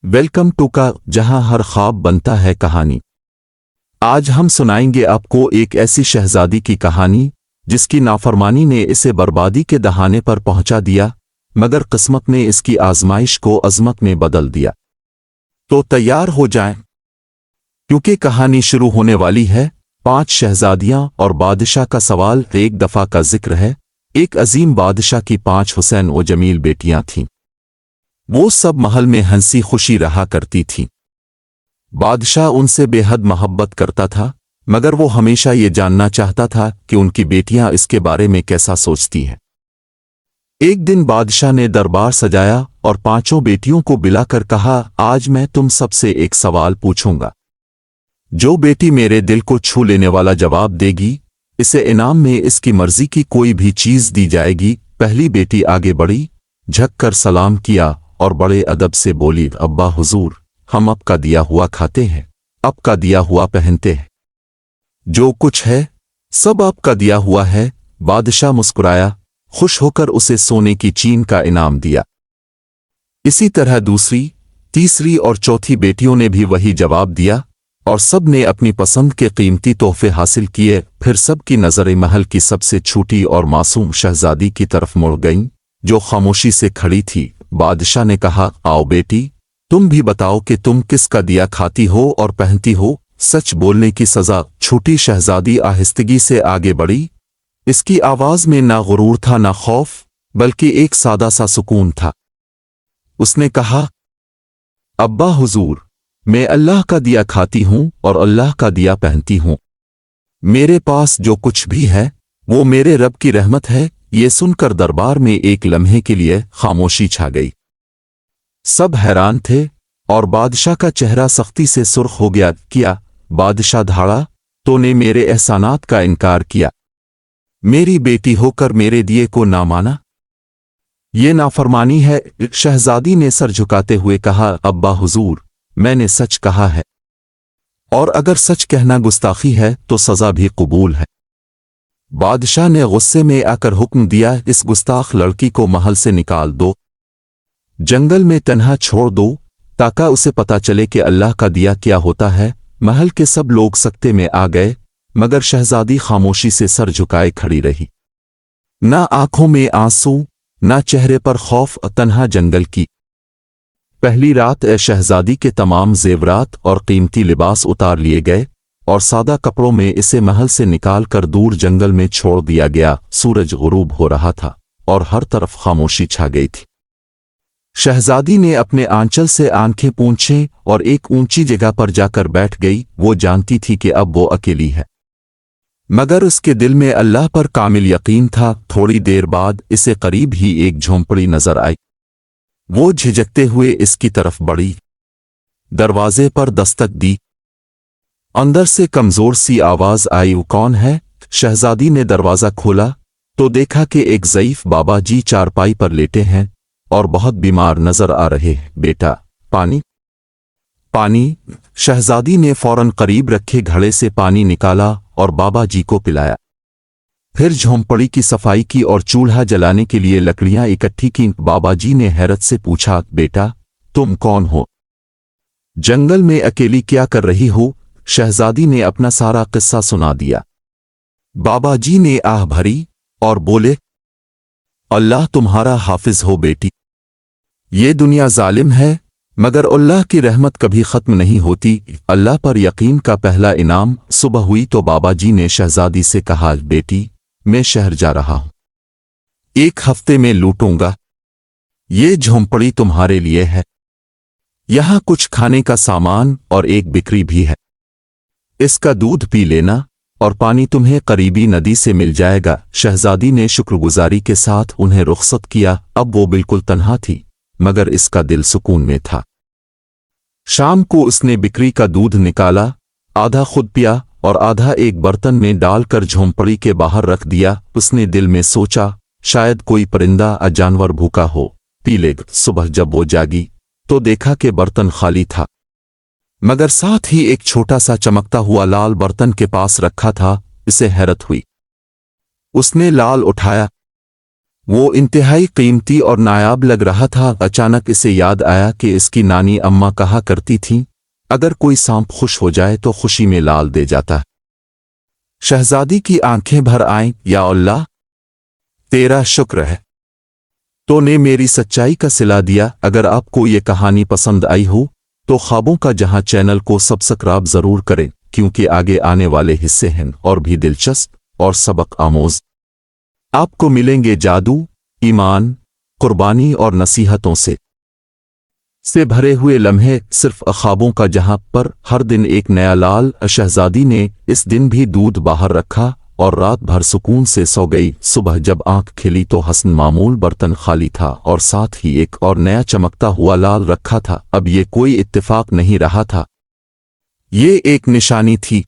Welcome to का जहां हर ख्वाब बनता है कहानी। आज हम सुनाएंगे आपको एक ऐसी शहजादी की कहानी जिसकी नाफरमानी ने इसे बर्बादी के दहाने पर पहुंचा दिया, मगर किस्मत ने इसकी आजमाइश को अजमत में बदल दिया। तो तैयार हो जाएं, क्योंकि कहानी शुरू होने वाली है। 5 शहजादियां और बादशाह का सवाल। एक दफा का जिक्र है, एक अजीम बादशाह की 5 हुसैन व जमील बेटियां थीं। वो सब महल में हंसी खुशी रहा करती थीं। बादशाह उनसे बेहद मोहब्बत करता था, मगर वो हमेशा ये जानना चाहता था कि उनकी बेटियां इसके बारे में कैसा सोचती हैं। एक दिन बादशाह ने दरबार सजाया और 5 बेटियों को बुलाकर कहा, आज मैं तुम सबसे एक सवाल पूछूंगा। जो बेटी मेरे दिल को छू लेने वाला जवाब देगी, इसे इनाम में इसकी मर्जी की कोई भी चीज दी जाएगी। पहली बेटी आगे बढ़ी, झुक कर सलाम किया और बड़े अदब से बोली, अब्बा हुजूर, हम अब का दिया हुआ खाते हैं, अब का दिया हुआ पहनते हैं, जो कुछ है सब अब का दिया हुआ है। बादशाह मुस्कुराया, खुश होकर उसे सोने की चीन का इनाम दिया। इसी तरह दूसरी, तीसरी और चौथी बेटियों ने भी वही जवाब दिया और सब ने अपनी पसंद के कीमती तोहफे हासिल किए। फिर सब की नजरें महल की सबसे छोटी और मासूम शहजादी की तरफ मुड़ गईं, जो खामोशी से खड़ी थी। बादशाह ने कहा, आओ बेटी, तुम भी बताओ कि तुम किसका दिया खाती हो और पहनती हो। सच बोलने की सजा। छोटी शहजादी आहिस्तगी से आगे बढ़ी। इसकी आवाज में ना गुरूर था ना खौफ, बल्कि एक सादा सा सुकून था। उसने कहा, अब्बा हुजूर, मैं अल्लाह का दिया खाती हूं और अल्लाह का दिया पहनती हूं। मेरे पास जो कुछ भी है वो मेरे रब की रहमत है। ये सुनकर दरबार में एक लम्हे के लिए खामोशी छा गई। सब हैरान थे और बादशाह का चेहरा सख्ती से सुर्ख हो गया। क्या बादशाह धाड़ा, तूने मेरे एहसानात का इनकार किया, मेरी बेटी होकर मेरे दिए को ना माना? ये नाफरमानी है। शहजादी ने सर झुकाते हुए कहा, अब्बा हुजूर, मैंने सच कहा है, और अगर सच कहना गुस्ताखी है तो सजा भी कबूल है। बादशाह ने गुस्से में आकर हुक्म दिया, इस गुस्ताख लड़की को महल से निकाल दो, जंगल में तन्हा छोड़ दो, ताकि उसे पता चले कि अल्लाह का दिया क्या होता है। महल के सब लोग सकते में आ गए, मगर शहजादी खामोशी से सर झुकाए खड़ी रही। ना आंखों में आंसू, ना चेहरे पर खौफ। तन्हा जंगल की पहली रात शहजादी के तमाम जेवरात और कीमती लिबास उतार लिए गए और सादा कपड़ों में इसे महल से निकाल कर दूर जंगल में छोड़ दिया गया। सूरज गुरूब हो रहा था और हर तरफ खामोशी छा गई थी। शहजादी ने अपने आंचल से आंखें पोंछे और एक ऊंची जगह पर जाकर बैठ गई। वो जानती थी कि अब वो अकेली है, मगर उसके दिल में अल्लाह पर कामिल यकीन था। थोड़ी देर बाद इसे करीब ही एक झोंपड़ी नजर आई। वो झिझकते हुए इसकी तरफ बढ़ी, दरवाजे पर दस्तक दी। अंदर से कमजोर सी आवाज आई, वो कौन है? शहजादी ने दरवाजा खोला तो देखा कि एक ज़ईफ बाबा जी चारपाई पर लेटे हैं और बहुत बीमार नजर आ रहे हैं। बेटा, पानी पानी। शहजादी ने फौरन करीब रखे घड़े से पानी निकाला और बाबा जी को पिलाया। फिर झोंपड़ी की सफाई की और चूल्हा जलाने के लिए लकड़ियां इकट्ठी की। बाबा जी ने हैरत से पूछा, बेटा, तुम कौन हो? जंगल में अकेली क्या कर रही हो? शहजादी ने अपना सारा किस्सा सुना दिया। बाबा जी ने आह भरी और बोले, अल्लाह तुम्हारा हाफिज हो बेटी। ये दुनिया जालिम है, मगर अल्लाह की रहमत कभी खत्म नहीं होती। अल्लाह पर यकीन का पहला इनाम। सुबह हुई तो बाबा जी ने शहजादी से कहा, बेटी, मैं शहर जा रहा हूं, 1 हफ्ते में लौटूंगा। ये झोंपड़ी तुम्हारे लिए है, यहां कुछ खाने का सामान और एक बिक्री भी है। इसका दूध पी लेना और पानी तुम्हें करीबी नदी से मिल जाएगा। शहजादी ने शुक्रगुजारी के साथ उन्हें रुखसत किया। अब वो बिल्कुल तन्हा थी, मगर इसका दिल सुकून में था। शाम को उसने बिक्री का दूध निकाला, आधा खुद पिया और आधा एक बर्तन में डालकर झोंपड़ी के बाहर रख दिया। उसने दिल में सोचा, शायद कोई परिंदा या जानवर भूखा हो, पी लेगा। सुबह जब वो जागी तो देखा कि बर्तन खाली था, मगर साथ ही एक छोटा सा चमकता हुआ लाल बर्तन के पास रखा था। इसे हैरत हुई। उसने लाल उठाया, वो इंतहाई कीमती और नायाब लग रहा था। अचानक इसे याद आया कि इसकी नानी अम्मा कहा करती थीं, अगर कोई सांप खुश हो जाए तो खुशी में लाल दे जाता है। शहजादी की आंखें भर आईं। या अल्लाह, तेरा शुक्र है, तो ने मेरी सच्चाई का सिला दिया। अगर आपको ये कहानी पसंद आई हो तो ख्वाबों का जहां चैनल को सब्सक्राइब जरूर करें, क्योंकि आगे आने वाले हिस्से हैं और भी दिलचस्प और सबक आमोज। आपको मिलेंगे जादू, ईमान, कुर्बानी और नसीहतों से भरे हुए लम्हे सिर्फ ख्वाबों का जहां पर हर दिन एक नया लाल। शहजादी ने इस दिन भी दूध बाहर रखा और रात भर सुकून से सो गई। सुबह जब आंख खिली तो हसन मामूल बर्तन खाली था और साथ ही एक और नया चमकता हुआ लाल रखा था। अब ये कोई इत्तेफाक नहीं रहा था, ये एक निशानी थी।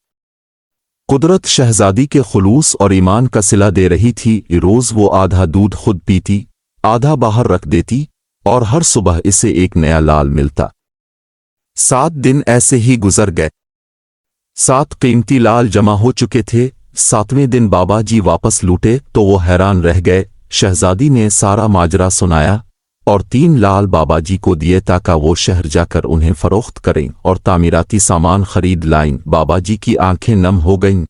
कुदरत शहजादी के खुलूस और ईमान का सिला दे रही थी। रोज वो आधा दूध खुद पीती, आधा बाहर रख देती और हर सुबह इसे एक नया लाल मिलता। 7 दिन ऐसे ही गुजर गए। 7 कीमती लाल जमा हो चुके थे। 7वें दिन बाबा जी वापस लौटे तो वो हैरान रह गए। शहजादी ने सारा माजरा सुनाया और 3 लाल बाबा जी को दिए ताकि वो शहर जाकर उन्हें फरोख्त करें और तामीराती सामान खरीद लाएं। बाबा जी की आंखें नम हो गईं।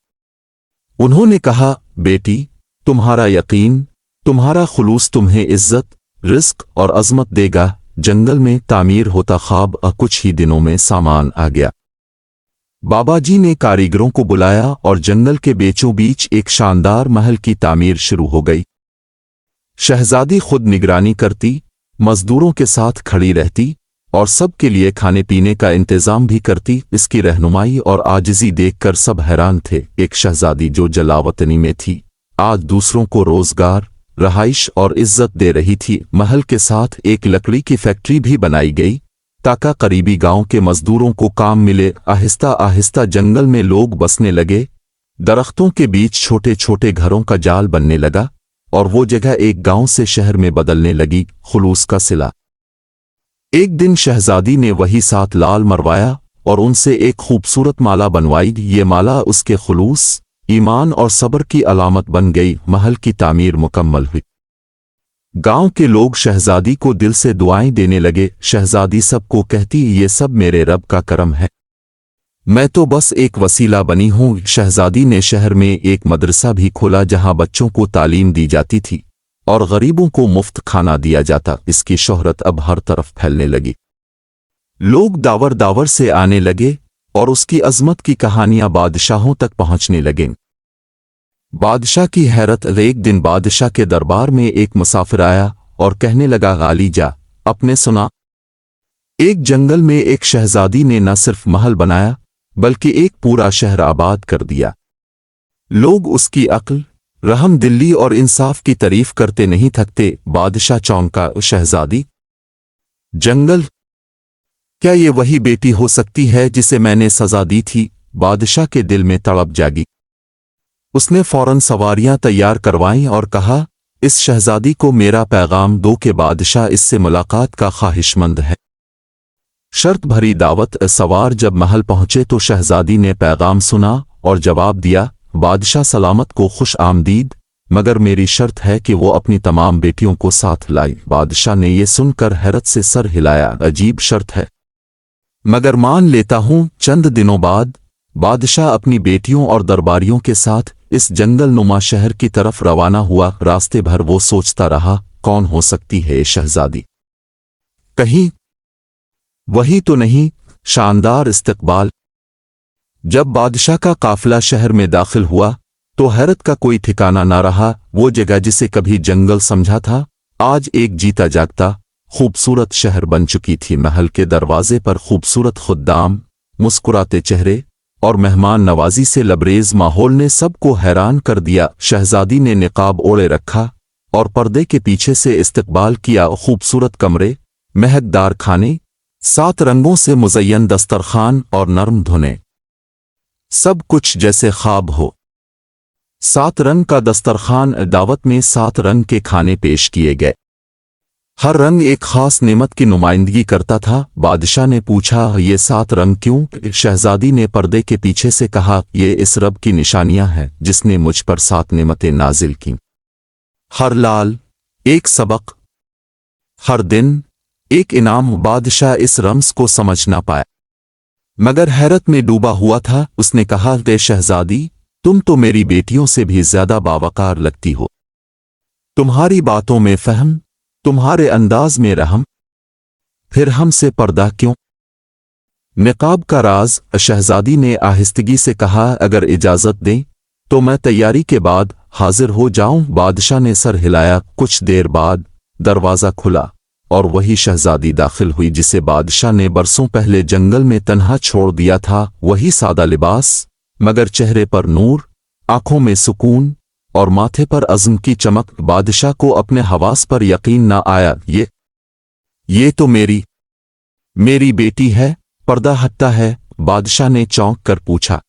उन्होंने कहा, बेटी, तुम्हारा यकीन, तुम्हारा खुलूस तुम्हें इज्जत, रिस्क और अजमत देगा। जंगल में तामीर होता ख्वाब कुछ ही दिनों में सामान आ गया। बाबा जी ने कारीगरों को बुलाया और जंगल के बीचों बीच एक शानदार महल की तामीर शुरू हो गई। शहजादी खुद निगरानी करती, मजदूरों के साथ खड़ी रहती और सबके लिए खाने पीने का इंतजाम भी करती। इसकी रहनुमाई और आजिज़ी देखकर सब हैरान थे। एक शहजादी जो जलावतनी में थी, आज दूसरों को रोजगार, रहाइश और इज्जत दे रही थी। महल के साथ एक लकड़ी की फैक्ट्री भी बनाई गई ताकि करीबी गांव के मजदूरों को काम मिले। आहिस्ता आहिस्ता जंगल में लोग बसने लगे। दरख्तों के बीच छोटे छोटे घरों का जाल बनने लगा और वो जगह एक गांव से शहर में बदलने लगी। खुलूस का सिला। एक दिन शहजादी ने वही 7 लाल मरवाया और उनसे एक खूबसूरत माला बनवाई। ये माला उसके खुलूस, ईमान और सब्र की अलामत बन गई। महल की तामीर मुकम्मल हुई। गांव के लोग शहजादी को दिल से दुआएं देने लगे। शहजादी सबको कहती, ये सब मेरे रब का करम है, मैं तो बस एक वसीला बनी हूं। शहजादी ने शहर में एक मदरसा भी खोला जहां बच्चों को तालीम दी जाती थी और गरीबों को मुफ्त खाना दिया जाता। इसकी शोहरत अब हर तरफ फैलने लगी। लोग दावर दावर से आने लगे और उसकी अजमत की कहानियां बादशाहों तक पहुंचने लगीं। बादशाह की हैरत। एक दिन बादशाह के दरबार में एक मुसाफिर आया और कहने लगा, गाली जा, अपने सुना, एक जंगल में एक शहजादी ने न सिर्फ महल बनाया बल्कि एक पूरा शहर आबाद कर दिया। लोग उसकी अक्ल, रहम दिली और इंसाफ की तारीफ करते नहीं थकते। बादशाह चौंका, शहजादी, जंगल, क्या ये वही बेटी हो सकती है जिसे मैंने सजा दी थी? बादशाह के दिल में तड़प जागी। उसने फौरन सवारियां तैयार करवाईं और कहा, इस शहजादी को मेरा पैगाम दो कि बादशाह इससे मुलाकात का ख्वाहिशमंद है। शर्त भरी दावत। सवार जब महल पहुंचे तो शहजादी ने पैगाम सुना और जवाब दिया, बादशाह सलामत को खुश आमदीद, मगर मेरी शर्त है कि वो अपनी तमाम बेटियों को साथ लाए। बादशाह ने ये सुनकर हैरत से सर हिलाया, अजीब शर्त है, मगर मान लेता हूं। चंद दिनों बाद बादशाह अपनी बेटियों और दरबारियों के साथ इस जंगल नुमा शहर की तरफ रवाना हुआ। रास्ते भर वो सोचता रहा, कौन हो सकती है ये शहजादी? कहीं वही तो नहीं? शानदार इस्तकबाल। जब बादशाह का काफिला शहर में दाखिल हुआ तो हैरत का कोई ठिकाना ना रहा। वो जगह जिसे कभी जंगल समझा था, आज एक जीता जागता खूबसूरत शहर बन चुकी थी। महल के दरवाजे पर खूबसूरत खुद्दाम, मुस्कुराते चेहरे और मेहमान नवाजी से लबरेज माहौल ने सबको हैरान कर दिया। शहजादी ने निकाब ओढ़े रखा और पर्दे के पीछे से इस्तकबाल किया। खूबसूरत कमरे, महकदार खाने, 7 रंगों से मुज़य्यन दस्तरखान और नर्म धुनें, सब कुछ जैसे ख्वाब हो। 7 रंग का दस्तरखान। दावत में 7 रंग के खाने पेश किए गए। हर रंग एक खास नेमत की नुमाइंदगी करता था। बादशाह ने पूछा, ये 7 रंग क्यों? शहजादी ने पर्दे के पीछे से कहा, ये इस रब की निशानियां हैं जिसने मुझ पर 7 नेमतें नाजिल की। हर लाल, एक सबक। हर दिन एक इनाम। बादशाह इस रम्ज को समझ ना पाया, मगर हैरत में डूबा हुआ था। उसने कहा, "ए शहजादी, तुम तो मेरी बेटियों से भी ज्यादा बावकार लगती हो। तुम्हारी बातों में फहम, तुम्हारे अंदाज में रहम, फिर हमसे पर्दा क्यों?" निकाब का राज। शहजादी ने आहिस्तगी से कहा, "अगर इजाजत दें तो मैं तैयारी के बाद हाजिर हो जाऊं।" बादशाह ने सर हिलाया। कुछ देर बाद दरवाज़ा खुला और वही शहजादी दाखिल हुई जिसे बादशाह ने बरसों पहले जंगल में तन्हा छोड़ दिया था। वही सादा लिबास, मगर चेहरे पर नूर, आंखों में सुकून और माथे पर अज़्म की चमक। बादशाह को अपने हवास पर यकीन न आया। ये तो मेरी बेटी है। पर्दा हटता है। बादशाह ने चौंक कर पूछा,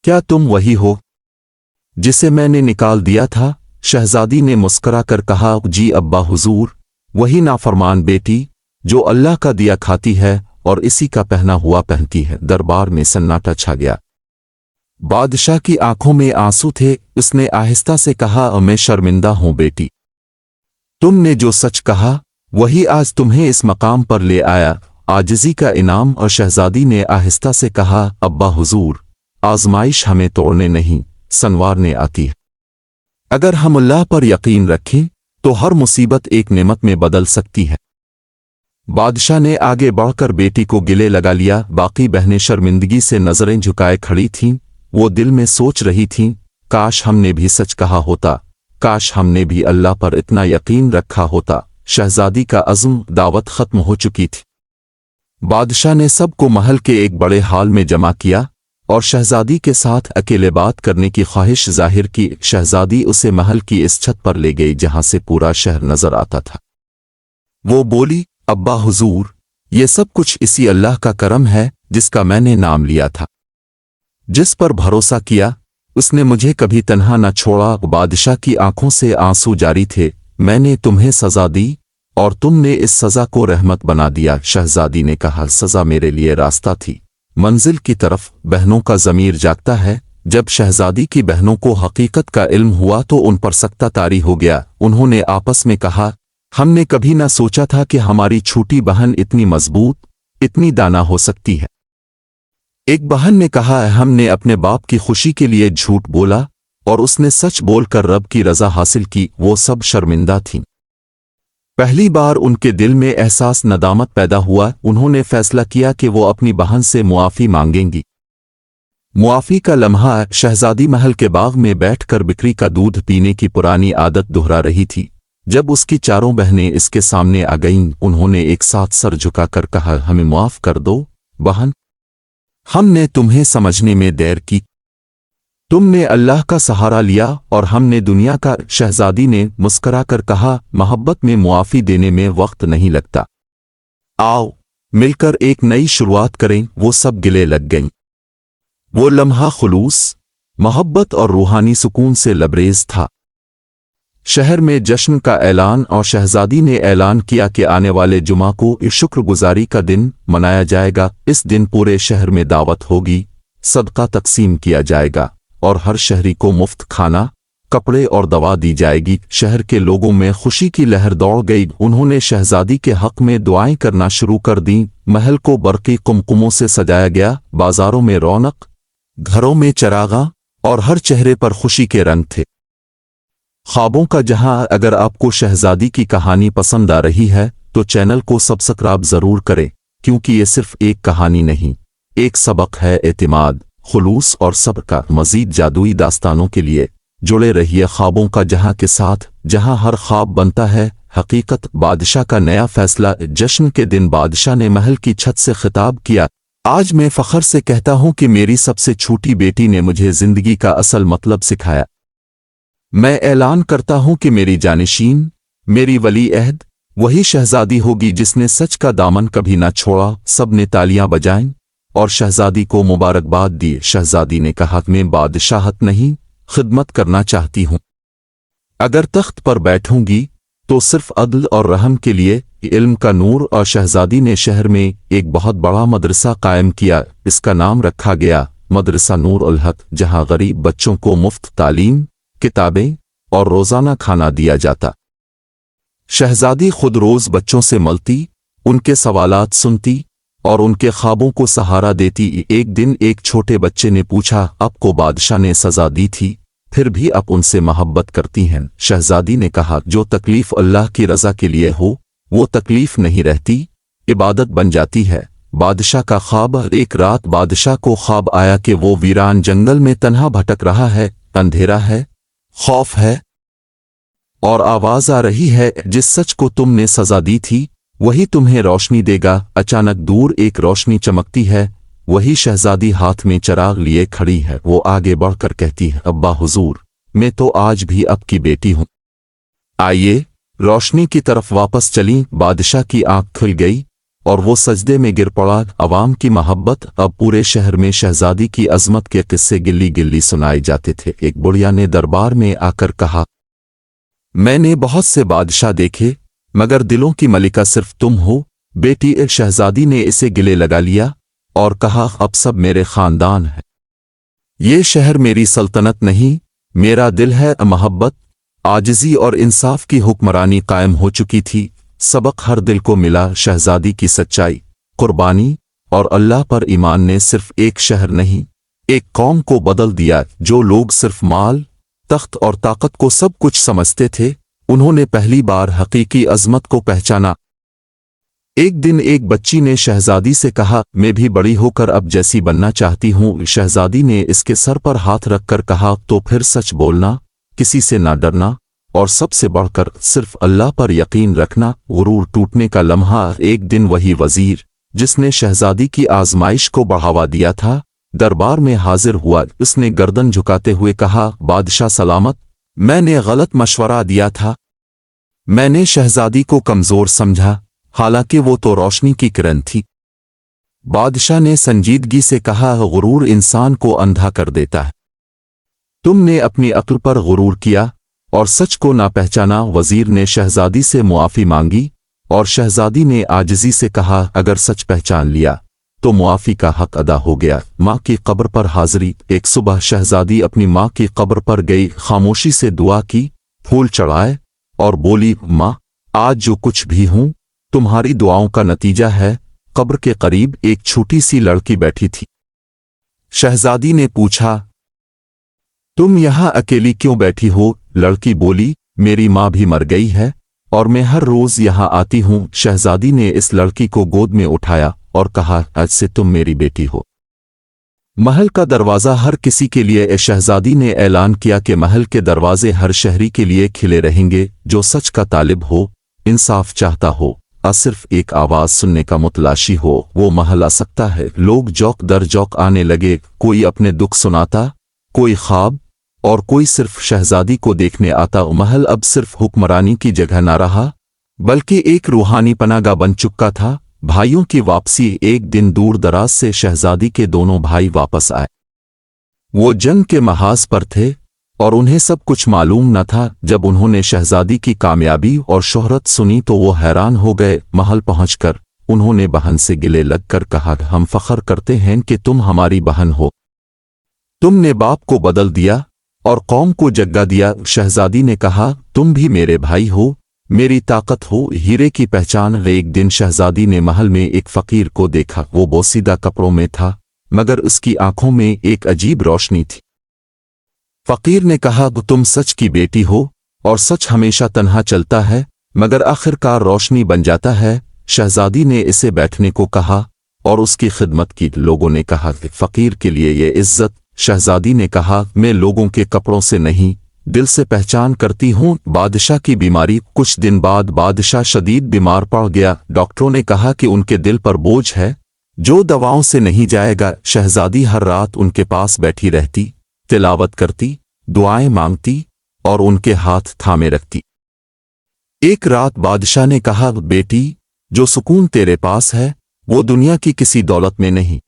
"क्या तुम वही हो जिसे मैंने निकाल दिया था?" शहजादी ने मुस्करा कर कहा, "जी अब्बा हुजूर, वही नाफरमान बेटी जो अल्लाह का दिया खाती है और इसी का पहना हुआ पहनती है।" दरबार में सन्नाटा छा गया। बादशाह की आंखों में आंसू थे। उसने आहिस्ता से कहा, "मैं शर्मिंदा हूं बेटी। तुमने जो सच कहा वही आज तुम्हें इस मकाम पर ले आया, आजिज़ी का इनाम।" और शहजादी ने आहिस्ता से कहा, "अब्बा हुजूर, आजमाइश हमें तोड़ने नहीं संवारने आती है। अगर हम अल्लाह पर यकीन रखें तो हर मुसीबत एक नेमत में बदल सकती है।" बादशाह ने आगे बढ़कर बेटी को गिले लगा लिया। बाकी बहनें शर्मिंदगी से नजरें झुकाए खड़ी थीं। वो दिल में सोच रही थीं, काश हमने भी सच कहा होता, काश हमने भी अल्लाह पर इतना यकीन रखा होता। शहजादी का अज़्म दावत खत्म हो चुकी थी। बादशाह ने सबको महल के एक बड़े हॉल में जमा किया और शहजादी के साथ अकेले बात करने की ख्वाहिश जाहिर की। शहजादी उसे महल की इस छत पर ले गई जहां से पूरा शहर नजर आता था। वो बोली, "अब्बा हुजूर, ये सब कुछ इसी अल्लाह का करम है जिसका मैंने नाम लिया था, जिस पर भरोसा किया, उसने मुझे कभी तन्हा न छोड़ा।" बादशाह की आंखों से आंसू जारी थे। "मैंने तुम्हें सजा दी और तुमने इस सजा को रहमत बना दिया।" शहजादी ने कहा, "सजा मेरे लिए रास्ता थी मंजिल की तरफ।" बहनों का ज़मीर जागता है। जब शहजादी की बहनों को हकीकत का इल्म हुआ तो उन पर सख्ता तारी हो गया। उन्होंने आपस में कहा, "हमने कभी न सोचा था कि हमारी छोटी बहन इतनी मजबूत, इतनी दाना हो सकती है।" एक बहन ने कहा, "हमने अपने बाप की खुशी के लिए झूठ बोला और उसने सच बोलकर रब की रजा हासिल की।" वो सब शर्मिंदा थीं। पहली बार उनके दिल में एहसास नदामत पैदा हुआ। उन्होंने फैसला किया कि वो अपनी बहन से मुआफ़ी मांगेंगी। मुआफ़ी का लम्हा। शहजादी महल के बाग में बैठकर बिक्री का दूध पीने की पुरानी आदत दोहरा रही थी। जब उसकी चारों बहनें इसके सामने आ गईं, उन्होंने एक साथ सर झुकाकर कहा, "हमें माफ़ कर दो बहन, हमने तुम्हें समझने में देर की। तुमने अल्लाह का सहारा लिया और हमने दुनिया का।" शहजादी ने मुस्कराकर कहा, "मोहब्बत में मुआफ़ी देने में वक्त नहीं लगता। आओ मिलकर एक नई शुरुआत करें।" वो सब गिले लग गईं। वो लम्हा खुलूस, मोहब्बत और रूहानी सुकून से लबरेज था। शहर में जश्न का ऐलान। और शहजादी ने ऐलान किया कि आने वाले जुमा को शुक्रगुजारी का दिन मनाया जाएगा। इस दिन पूरे शहर में दावत होगी, सदका तकसीम किया जाएगा और हर शहरी को मुफ्त खाना, कपड़े और दवा दी जाएगी। शहर के लोगों में खुशी की लहर दौड़ गई। उन्होंने शहजादी के हक में दुआएं करना शुरू कर दीं। महल को बरक़ी कुमकुमों से सजाया गया। बाजारों में रौनक, घरों में चरागा और हर चेहरे पर खुशी के रंग थे। ख्वाबों का जहां। अगर आपको शहजादी की कहानी पसंद आ रही है तो चैनल को सब्सक्राइब जरूर करें, क्योंकि ये सिर्फ एक कहानी नहीं, एक सबक है एतिमाद, खुलूस और सब्र का। मजीद जादुई दास्तानों के लिए जुड़े रहिए ख्वाबों का जहां के साथ, जहां हर ख्वाब बनता है हकीकत। बादशाह का नया फैसला। जश्न के दिन बादशाह ने महल की छत से खिताब किया, "आज मैं फख्र से कहता हूं कि मेरी सबसे छोटी बेटी ने मुझे जिंदगी का असल मतलब सिखाया। मैं ऐलान करता हूं कि मेरी जानिशीन, मेरी वली अहद वही शहजादी होगी जिसने सच का दामन कभी ना छोड़ा।" सब ने तालियां बजाईं और शहजादी को मुबारकबाद दी। शहजादी ने कहा, "मैं बादशाहत नहीं, खिदमत करना चाहती हूं। अगर तख्त पर बैठूंगी तो सिर्फ अदल और रहम के लिए।" इल्म का नूर। और शहजादी ने शहर में एक बहुत बड़ा मदरसा कायम किया। इसका नाम रखा गया मदरसा नूर उल हक, जहां गरीब बच्चों को मुफ्त तालीम, किताबें और रोज़ाना खाना दिया जाता। शहजादी खुद रोज बच्चों से मिलती, उनके सवालात सुनती और उनके ख्वाबों को सहारा देती। एक दिन एक छोटे बच्चे ने पूछा, आपको बादशाह ने सजा दी थी, फिर भी आप उनसे मोहब्बत करती हैं? शहजादी ने कहा, जो तकलीफ अल्लाह की रजा के लिए हो वो तकलीफ नहीं रहती, इबादत बन जाती है। बादशाह का ख्वाब। एक रात बादशाह को ख्वाब आया कि वो वीरान जंगल में तन्हा भटक रहा है, अंधेरा है, खौफ है और आवाज आ रही है, जिस सच को तुमने सजा दी थी वही तुम्हें रोशनी देगा। अचानक दूर एक रोशनी चमकती है, वही शहजादी हाथ में चिराग लिए खड़ी है। वो आगे बढ़कर कहती है, अब्बा हुजूर, मैं तो आज भी आपकी बेटी हूं, आइए। रोशनी की तरफ वापस चली। बादशाह की आंख खुल गई और वो सजदे में गिर पड़ा। अवाम की मोहब्बत। अब पूरे शहर में शहजादी की अजमत के किस्से गिल्ली गिल्ली सुनाए जाते थे। एक बुढ़िया ने दरबार में आकर कहा, मैंने बहुत से बादशाह देखे मगर दिलों की मलिका सिर्फ तुम हो बेटी। एक शहजादी ने इसे गिले लगा लिया और कहा, अब सब मेरे खानदान है, ये शहर मेरी सल्तनत नहीं, मेरा दिल है। मोहब्बत, आजिज़ी और इंसाफ की हुक्मरानी कायम हो चुकी थी। सबक हर दिल को मिला। शहजादी की सच्चाई, कुर्बानी और अल्लाह पर ईमान ने सिर्फ एक शहर नहीं, एक कौम को बदल दिया। जो लोग सिर्फ माल, तख्त और ताकत को सब कुछ समझते थे, उन्होंने पहली बार हकीकी अजमत को पहचाना। एक दिन एक बच्ची ने शहजादी से कहा, मैं भी बड़ी होकर अब जैसी बनना चाहती हूँ। शहजादी ने इसके सर पर हाथ रखकर कहा, तो फिर सच बोलना, किसी से ना डरना और सबसे बढ़कर सिर्फ अल्लाह पर यकीन रखना। गुरूर टूटने का लम्हा। एक दिन वही वजीर जिसने शहजादी की आजमाइश को बढ़ावा दिया था दरबार में हाजिर हुआ। उसने गर्दन झुकाते हुए कहा, बादशाह सलामत, मैंने गलत मशवरा दिया था। मैंने शहजादी को कमजोर समझा, हालांकि वो तो रोशनी की किरण थी। बादशाह ने संजीदगी से कहा, गुरूर इंसान को अंधा कर देता है। तुमने अपनी अक्ल पर गुरूर किया और सच को ना पहचाना। वजीर ने शहजादी से मुआफी मांगी और शहजादी ने आजिज़ी से कहा, अगर सच पहचान लिया तो मुआफी का हक अदा हो गया। माँ की कब्र पर हाजिरी। एक सुबह शहजादी अपनी माँ की कब्र पर गई, खामोशी से दुआ की, फूल चढ़ाए और बोली, माँ, आज जो कुछ भी हूं तुम्हारी दुआओं का नतीजा है। कब्र के करीब एक छोटी सी लड़की बैठी थी। शहजादी ने पूछा, तुम यहां अकेली क्यों बैठी हो? लड़की बोली, मेरी माँ भी मर गई है और मैं हर रोज यहां आती हूं। शहजादी ने इस लड़की को गोद में उठाया और कहा, आज से तुम मेरी बेटी हो। महल का दरवाजा हर किसी के लिए। शहजादी ने ऐलान किया कि महल के दरवाजे हर शहरी के लिए खिले रहेंगे, जो सच का तालिब हो, इंसाफ चाहता हो, सिर्फ एक आवाज सुनने का मुतलाशी हो, वो महल आ सकता है। लोग जौक दर जौक आने लगे, कोई अपने दुख सुनाता, कोई ख्वाब और कोई सिर्फ शहजादी को देखने आता। महल अब सिर्फ हुक्मरानी की जगह न रहा, बल्कि एक रूहानी पनागा बन चुका था। भाइयों की वापसी। एक दिन दूर दराज से शहजादी के दोनों भाई वापस आए। वो जंग के महाज पर थे और उन्हें सब कुछ मालूम न था। जब उन्होंने शहजादी की कामयाबी और शोहरत सुनी तो वो हैरान हो गए। महल पहुंचकर उन्होंने बहन से गिले लगकर कहा, हम फख्र करते हैं कि तुम हमारी बहन हो। तुमने बाप को बदल दिया और कौम को जग्गा दिया। शहजादी ने कहा, तुम भी मेरे भाई हो, मेरी ताकत हो, हीरे की पहचान। एक दिन शहजादी ने महल में एक फकीर को देखा। वो बोसीदा कपड़ों में था मगर उसकी आंखों में एक अजीब रोशनी थी। फकीर ने कहा, तुम सच की बेटी हो और सच हमेशा तन्हा चलता है मगर आखिरकार रोशनी बन जाता है। शहजादी ने इसे बैठने को कहा और उसकी खिदमत की। लोगों ने कहा, फकीर के लिए ये इज्जत। शहजादी ने कहा, मैं लोगों के कपड़ों से नहीं, दिल से पहचान करती हूँ। बादशाह की बीमारी। कुछ दिन बाद बादशाह शदीद बीमार पड़ गया। डॉक्टरों ने कहा कि उनके दिल पर बोझ है जो दवाओं से नहीं जाएगा। शहजादी हर रात उनके पास बैठी रहती, तिलावत करती, दुआएं मांगती और उनके हाथ थामे रखती। एक रात बादशाह ने कहा, बेटी, जो सुकून तेरे पास है वो दुनिया की किसी दौलत में नहीं,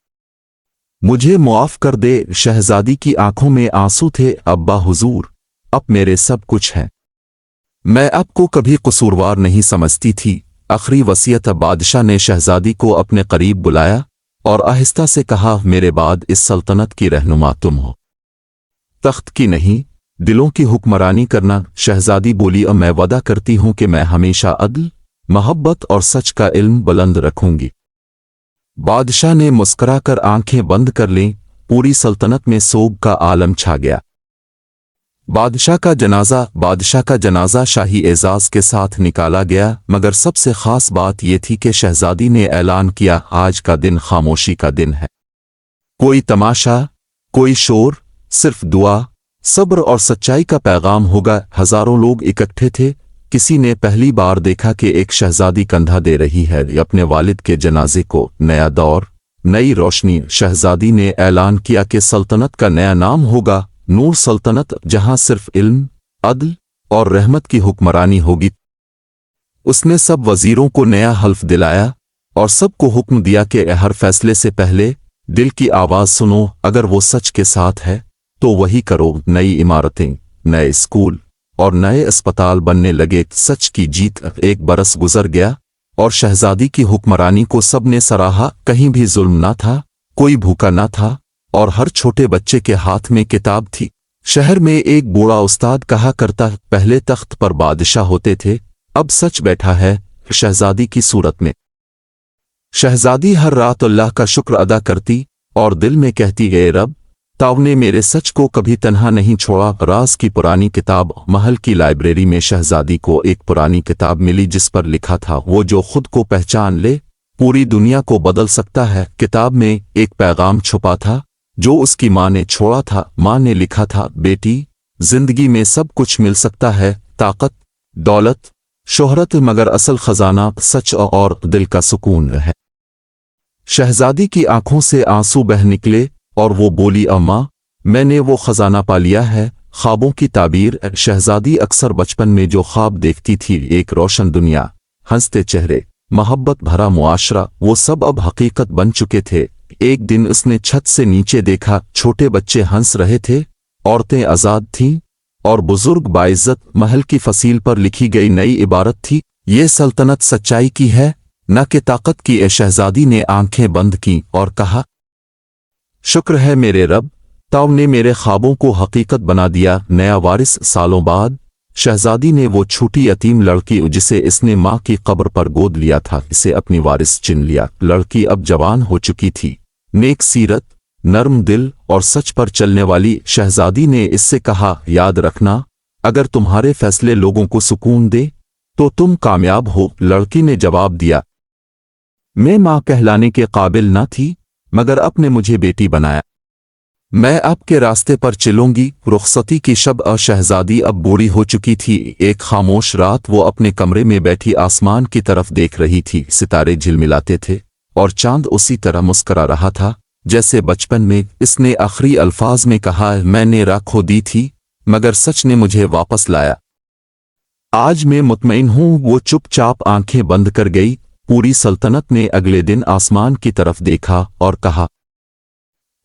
मुझे मुआफ कर दे। शहजादी की आंखों में आंसू थे। अब्बा हुजूर, अब मेरे सब कुछ है, मैं आपको कभी कसूरवार नहीं समझती थी। आखिरी वसीयत। बादशाह ने शहजादी को अपने करीब बुलाया और आहिस्ता से कहा, मेरे बाद इस सल्तनत की रहनुमा तुम हो, तख्त की नहीं, दिलों की हुक्मरानी करना। शहजादी बोली, अब मैं वादा करती हूं कि मैं हमेशा अदल, मोहब्बत और सच का इल्म बुलंद रखूंगी। बादशाह ने मुस्कुराकर आंखें बंद कर लीं। पूरी सल्तनत में सोग का आलम छा गया। बादशाह का जनाजा शाही एजाज के साथ निकाला गया, मगर सबसे खास बात यह थी कि शहजादी ने ऐलान किया, आज का दिन खामोशी का दिन है। कोई तमाशा, कोई शोर, सिर्फ दुआ, सब्र और सच्चाई का पैगाम होगा। हजारों लोग इकट्ठे थे। किसी ने पहली बार देखा कि एक शहजादी कंधा दे रही है अपने वालिद के जनाजे को। नया दौर, नई रोशनी। शहजादी ने ऐलान किया कि सल्तनत का नया नाम होगा नूर सल्तनत, जहां सिर्फ इल्म, अदल और रहमत की हुक्मरानी होगी। उसने सब वजीरों को नया हल्फ दिलाया और सबको हुक्म दिया कि हर फैसले से पहले दिल की आवाज सुनो। अगर वो सच के साथ है तो वही करो। नई इमारतें, नए स्कूल और नए अस्पताल बनने लगे। सच की जीत। एक बरस गुजर गया और शहजादी की हुक्मरानी को सबने सराहा। कहीं भी जुल्म न था, कोई भूखा न था और हर छोटे बच्चे के हाथ में किताब थी। शहर में एक बूढ़ा उस्ताद कहा करता, पहले तख्त पर बादशाह होते थे, अब सच बैठा है शहजादी की सूरत में। शहजादी हर रात अल्लाह का शुक्र अदा करती और दिल में कहती, ए रब, तावने मेरे सच को कभी तन्हा नहीं छोड़ा। राज की पुरानी किताब। महल की लाइब्रेरी में शहजादी को एक पुरानी किताब मिली जिस पर लिखा था, वो जो खुद को पहचान ले पूरी दुनिया को बदल सकता है। किताब में एक पैगाम छुपा था जो उसकी माँ ने छोड़ा था। माँ ने लिखा था, बेटी, जिंदगी में सब कुछ मिल सकता है, ताकत, दौलत, शोहरत, मगर असल खजाना सच और दिल का सुकून है। शहजादी की आंखों से आंसू बह निकले और वो बोली, अम्मा, मैंने वो खजाना पा लिया है, ख्वाबों की ताबीर। शहजादी अक्सर बचपन में जो ख्वाब देखती थी, एक रोशन दुनिया, हंसते चेहरे, मोहब्बत भरा मुआशरा, वो सब अब हकीकत बन चुके थे। एक दिन उसने छत से नीचे देखा, छोटे बच्चे हंस रहे थे, औरतें आजाद थीं और बुजुर्ग बाइज्जत। महल की फसील पर लिखी गई नई इबारत थी, ये सल्तनत सच्चाई की है, न कि ताकत की। शहजादी ने आंखें बंद की और कहा, शुक्र है मेरे रब, तावने मेरे ख्वाबों को हकीकत बना दिया। नया वारिस। सालों बाद शहजादी ने वो छोटी यतीम लड़की जिसे इसने माँ की कब्र पर गोद लिया था, इसे अपनी वारिस चुन लिया। लड़की अब जवान हो चुकी थी, नेक सीरत, नर्म दिल और सच पर चलने वाली। शहजादी ने इससे कहा, याद रखना, अगर तुम्हारे फैसले लोगों को सुकून दे तो तुम कामयाब हो। लड़की ने जवाब दिया, मैं माँ कहलाने के काबिल न थी, मगर आपने मुझे बेटी बनाया, मैं आपके रास्ते पर चलूंगी। रुखसती की शब। शहजादी अब बूढ़ी हो चुकी थी। एक खामोश रात वो अपने कमरे में बैठी आसमान की तरफ देख रही थी। सितारे झिलमिलाते थे और चांद उसी तरह मुस्करा रहा था जैसे बचपन में। इसने आखिरी अल्फाज में कहा, मैंने राह खो दी थी, मगर सच ने मुझे वापस लाया। आज मैं मुतमईन हूं। वो चुपचाप आंखें बंद कर गई। पूरी सल्तनत ने अगले दिन आसमान की तरफ देखा और कहा,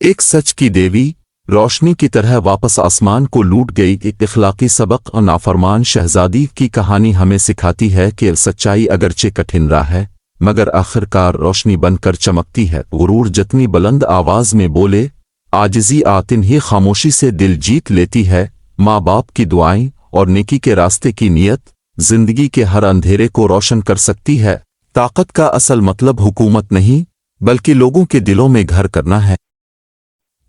एक सच की देवी रोशनी की तरह वापस आसमान को लूट गई। एक इखलाकी सबक। और नाफरमान शहजादी की कहानी हमें सिखाती है कि सच्चाई अगरचे कठिन राह है, मगर आखिरकार रोशनी बनकर चमकती है। गुरूर जितनी बुलंद आवाज में बोले, आजिज़ी आतिन ही खामोशी से दिल जीत लेती है। माँ बाप की दुआएं और नेकी के रास्ते की नीयत जिंदगी के हर अंधेरे को रोशन कर सकती है। ताकत का असल मतलब हुकूमत नहीं, बल्कि लोगों के दिलों में घर करना है।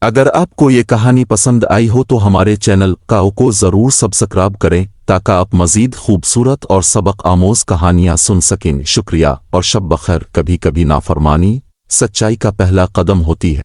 अगर आपको ये कहानी पसंद आई हो तो हमारे चैनल को ज़रूर सब्सक्राइब करें ताकि आप मज़ीद खूबसूरत और सबक आमोज़ कहानियाँ सुन सकें। शुक्रिया और शब बखैर। कभी कभी नाफरमानी सच्चाई का पहला कदम होती है।